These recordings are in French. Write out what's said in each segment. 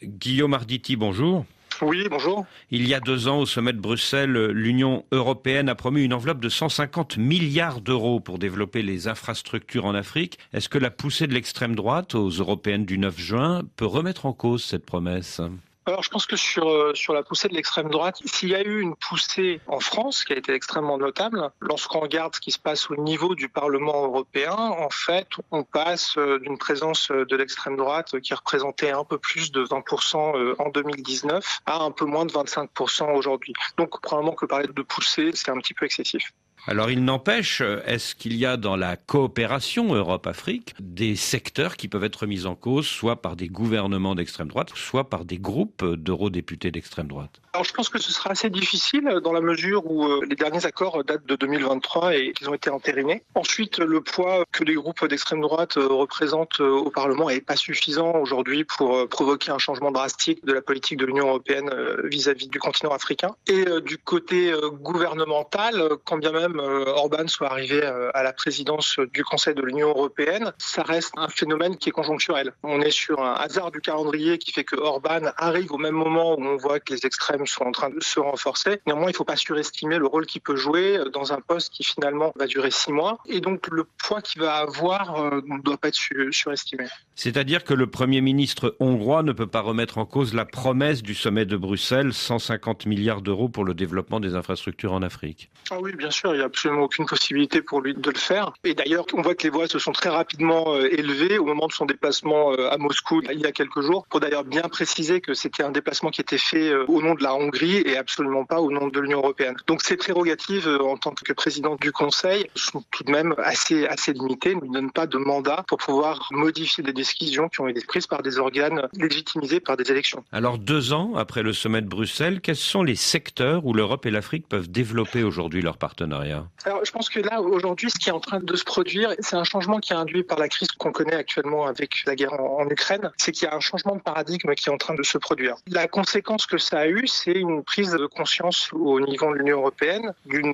Guillaume Arditi, bonjour. Oui, bonjour. Il y a 2 ans, au sommet de Bruxelles, l'Union européenne a promis une enveloppe de 150 milliards d'euros pour développer les infrastructures en Afrique. Est-ce que la poussée de l'extrême droite aux européennes du 9 juin peut remettre en cause cette promesse ? Alors, je pense que sur la poussée de l'extrême droite, s'il y a eu une poussée en France qui a été extrêmement notable, lorsqu'on regarde ce qui se passe au niveau du Parlement européen, en fait, on passe d'une présence de l'extrême droite qui représentait un peu plus de 20% en 2019 à un peu moins de 25% aujourd'hui. Donc, probablement que parler de poussée, c'est un petit peu excessif. Alors il n'empêche, est-ce qu'il y a dans la coopération Europe-Afrique des secteurs qui peuvent être mis en cause, soit par des gouvernements d'extrême droite, soit par des groupes d'eurodéputés d'extrême droite ? Alors, je pense que ce sera assez difficile dans la mesure où les derniers accords datent de 2023 et qu'ils ont été entérinés. Ensuite, le poids que les groupes d'extrême droite représentent au Parlement n'est pas suffisant aujourd'hui pour provoquer un changement drastique de la politique de l'Union européenne vis-à-vis du continent africain. Et du côté gouvernemental, quand bien même Orban soit arrivé à la présidence du Conseil de l'Union européenne, ça reste un phénomène qui est conjoncturel. On est sur un hasard du calendrier qui fait que Orban arrive au même moment où on voit que les extrêmes sont en train de se renforcer. Néanmoins, il ne faut pas surestimer le rôle qu'il peut jouer dans un poste qui finalement va durer 6 mois. Et donc, le poids qu'il va avoir ne doit pas être surestimé. C'est-à-dire que le Premier ministre hongrois ne peut pas remettre en cause la promesse du sommet de Bruxelles, 150 milliards d'euros pour le développement des infrastructures en Afrique. Ah oui, bien sûr, il n'y a absolument aucune possibilité pour lui de le faire. Et d'ailleurs, on voit que les voix se sont très rapidement élevées au moment de son déplacement à Moscou il y a quelques jours, pour d'ailleurs bien préciser que c'était un déplacement qui était fait au nom de la Hongrie et absolument pas au nom de l'Union européenne. Donc ses prérogatives en tant que président du Conseil sont tout de même assez limitées, ne lui donnent pas de mandat pour pouvoir modifier des décisions qui ont été prises par des organes légitimisés par des élections. Alors 2 ans après le sommet de Bruxelles, quels sont les secteurs où l'Europe et l'Afrique peuvent développer aujourd'hui leur partenariat ? Alors, je pense que là, aujourd'hui, ce qui est en train de se produire, c'est un changement qui est induit par la crise qu'on connaît actuellement avec la guerre en Ukraine. C'est qu'il y a un changement de paradigme qui est en train de se produire. La conséquence que ça a eu, c'est une prise de conscience au niveau de l'Union européenne d'une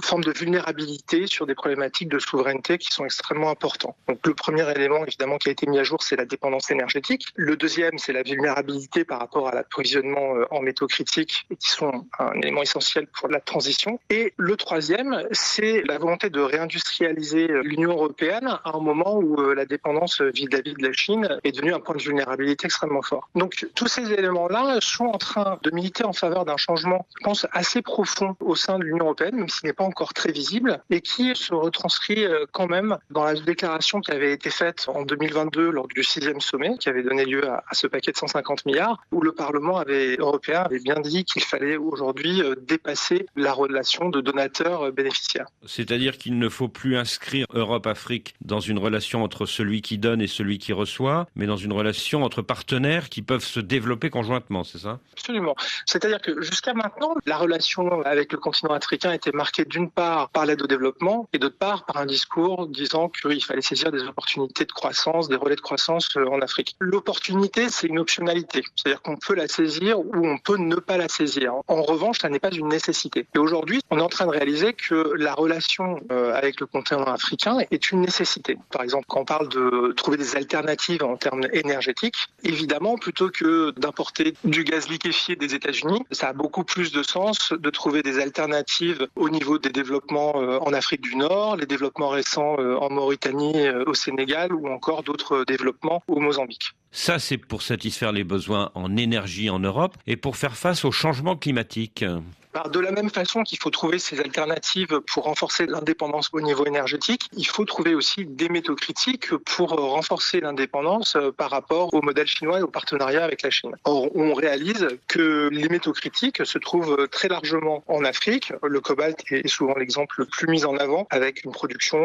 forme de vulnérabilité sur des problématiques de souveraineté qui sont extrêmement importantes. Donc, le premier élément, évidemment, qui a été mis à jour, c'est la dépendance énergétique. Le deuxième, c'est la vulnérabilité par rapport à l'approvisionnement en métaux critiques, qui sont un élément essentiel pour la transition. Et le troisième, c'est la volonté de réindustrialiser l'Union européenne à un moment où la dépendance vis-à-vis de la Chine est devenue un point de vulnérabilité extrêmement fort. Donc tous ces éléments-là sont en train de militer en faveur d'un changement, je pense, assez profond au sein de l'Union européenne, même s'il n'est pas encore très visible, et qui se retranscrit quand même dans la déclaration qui avait été faite en 2022 lors du 6e sommet, qui avait donné lieu à ce paquet de 150 milliards, où le Parlement européen avait bien dit qu'il fallait aujourd'hui dépasser la relation de donateurs bénéficiaires. C'est-à-dire qu'il ne faut plus inscrire Europe-Afrique dans une relation entre celui qui donne et celui qui reçoit, mais dans une relation entre partenaires qui peuvent se développer conjointement, c'est ça ? Absolument. C'est-à-dire que jusqu'à maintenant, la relation avec le continent africain était marquée d'une part par l'aide au développement et d'autre part par un discours disant qu'il fallait saisir des opportunités de croissance, des relais de croissance en Afrique. L'opportunité, c'est une optionnalité. C'est-à-dire qu'on peut la saisir ou on peut ne pas la saisir. En revanche, ça n'est pas une nécessité. Et aujourd'hui, on est en train de réaliser que la relation avec le continent africain est une nécessité. Par exemple, quand on parle de trouver des alternatives en termes énergétiques, évidemment, plutôt que d'importer du gaz liquéfié des États-Unis, ça a beaucoup plus de sens de trouver des alternatives au niveau des développements en Afrique du Nord, les développements récents en Mauritanie, au Sénégal ou encore d'autres développements au Mozambique. Ça, c'est pour satisfaire les besoins en énergie en Europe et pour faire face au changement climatique. De la même façon qu'il faut trouver ces alternatives pour renforcer l'indépendance au niveau énergétique, il faut trouver aussi des métaux critiques pour renforcer l'indépendance par rapport au modèle chinois et au partenariat avec la Chine. Or, on réalise que les métaux critiques se trouvent très largement en Afrique. Le cobalt est souvent l'exemple le plus mis en avant, avec une production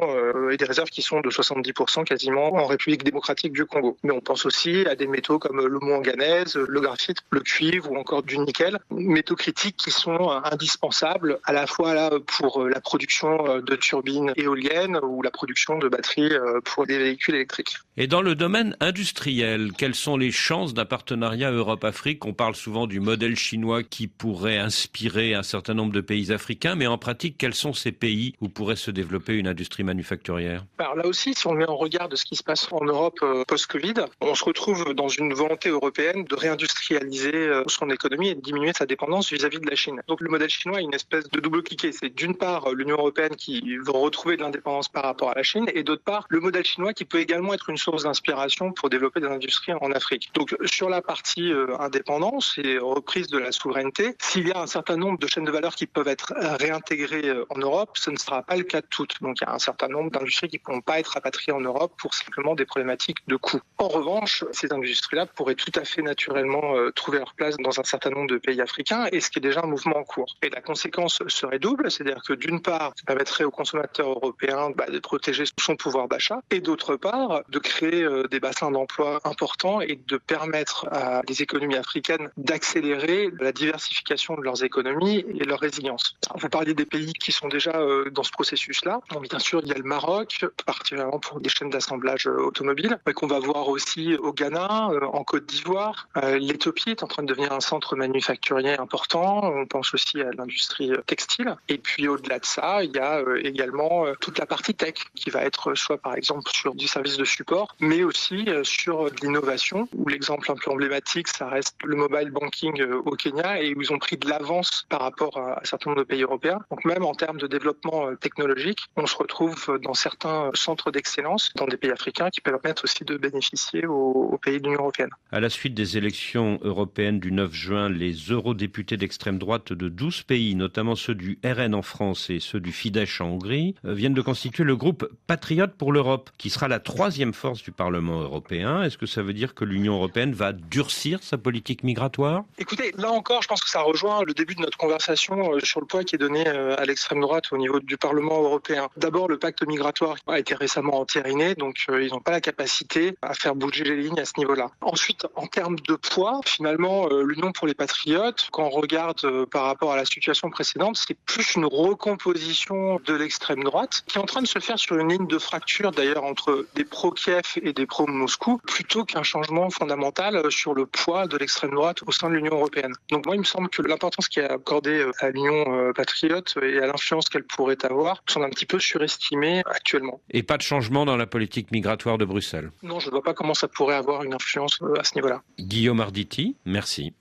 et des réserves qui sont de 70% quasiment en République démocratique du Congo. Mais on pense aussi à des métaux comme le manganèse, le graphite, le cuivre ou encore du nickel, métaux critiques qui sont indispensable à la fois là pour la production de turbines éoliennes ou la production de batteries pour des véhicules électriques. Et dans le domaine industriel, quelles sont les chances d'un partenariat Europe-Afrique? On parle souvent du modèle chinois qui pourrait inspirer un certain nombre de pays africains, mais en pratique, quels sont ces pays où pourrait se développer une industrie manufacturière? Alors là aussi, si on met en regard de ce qui se passe en Europe post-Covid, on se retrouve dans une volonté européenne de réindustrialiser son économie et de diminuer sa dépendance vis-à-vis de la Chine. Donc le modèle chinois a une espèce de double cliquet. C'est d'une part l'Union européenne qui veut retrouver de l'indépendance par rapport à la Chine et d'autre part le modèle chinois qui peut également être une source d'inspiration pour développer des industries en Afrique. Donc sur la partie indépendance et reprise de la souveraineté, s'il y a un certain nombre de chaînes de valeur qui peuvent être réintégrées en Europe, ce ne sera pas le cas de toutes. Donc il y a un certain nombre d'industries qui ne pourront pas être rapatriées en Europe pour simplement des problématiques de coût. En revanche, ces industries-là pourraient tout à fait naturellement trouver leur place dans un certain nombre de pays africains, et ce qui est déjà un mouvement en cours. Et la conséquence serait double, c'est-à-dire que d'une part, ça permettrait aux consommateurs européens de protéger son pouvoir d'achat, et d'autre part, de créer des bassins d'emploi importants et de permettre à des économies africaines d'accélérer la diversification de leurs économies et leur résilience. Alors, vous parliez des pays qui sont déjà dans ce processus-là. Donc, bien sûr, il y a le Maroc, particulièrement pour des chaînes d'assemblage automobile, mais qu'on va voir aussi au Ghana, en Côte d'Ivoire. L'Éthiopie est en train de devenir un centre manufacturier important. On pense aussi à l'industrie textile. Et puis, au-delà de ça, il y a également toute la partie tech qui va être soit, par exemple, sur du service de support, mais aussi sur de l'innovation, où l'exemple un peu emblématique, ça reste le mobile banking au Kenya, et où ils ont pris de l'avance par rapport à un certain nombre de pays européens. Donc même en termes de développement technologique, on se retrouve dans certains centres d'excellence dans des pays africains qui permettent aussi de bénéficier aux pays de l'Union européenne. À la suite des élections européennes du 9 juin, les eurodéputés d'extrême droite de 12 pays, notamment ceux du RN en France et ceux du Fidesz en Hongrie, viennent de constituer le groupe Patriotes pour l'Europe, qui sera la troisième force du Parlement européen. Est-ce que ça veut dire que l'Union européenne va durcir sa politique migratoire? Écoutez, là encore, je pense que ça rejoint le début de notre conversation sur le poids qui est donné à l'extrême droite au niveau du Parlement européen. D'abord, le pacte migratoire a été récemment entériné, donc ils n'ont pas la capacité à faire bouger les lignes à ce niveau-là. Ensuite, en termes de poids, finalement, l'Union pour les Patriotes, quand on regarde par rapport à la situation précédente, c'est plus une recomposition de l'extrême droite qui est en train de se faire sur une ligne de fracture, d'ailleurs, entre des pro-Kiev et des pro-Moscou, plutôt qu'un changement fondamental sur le poids de l'extrême droite au sein de l'Union européenne. Donc moi, il me semble que l'importance qui est accordée à l'Union patriote et à l'influence qu'elle pourrait avoir sont un petit peu surestimées actuellement. Et pas de changement dans la politique migratoire de Bruxelles? Non, je ne vois pas comment ça pourrait avoir une influence à ce niveau-là. Guillaume Arditi, merci.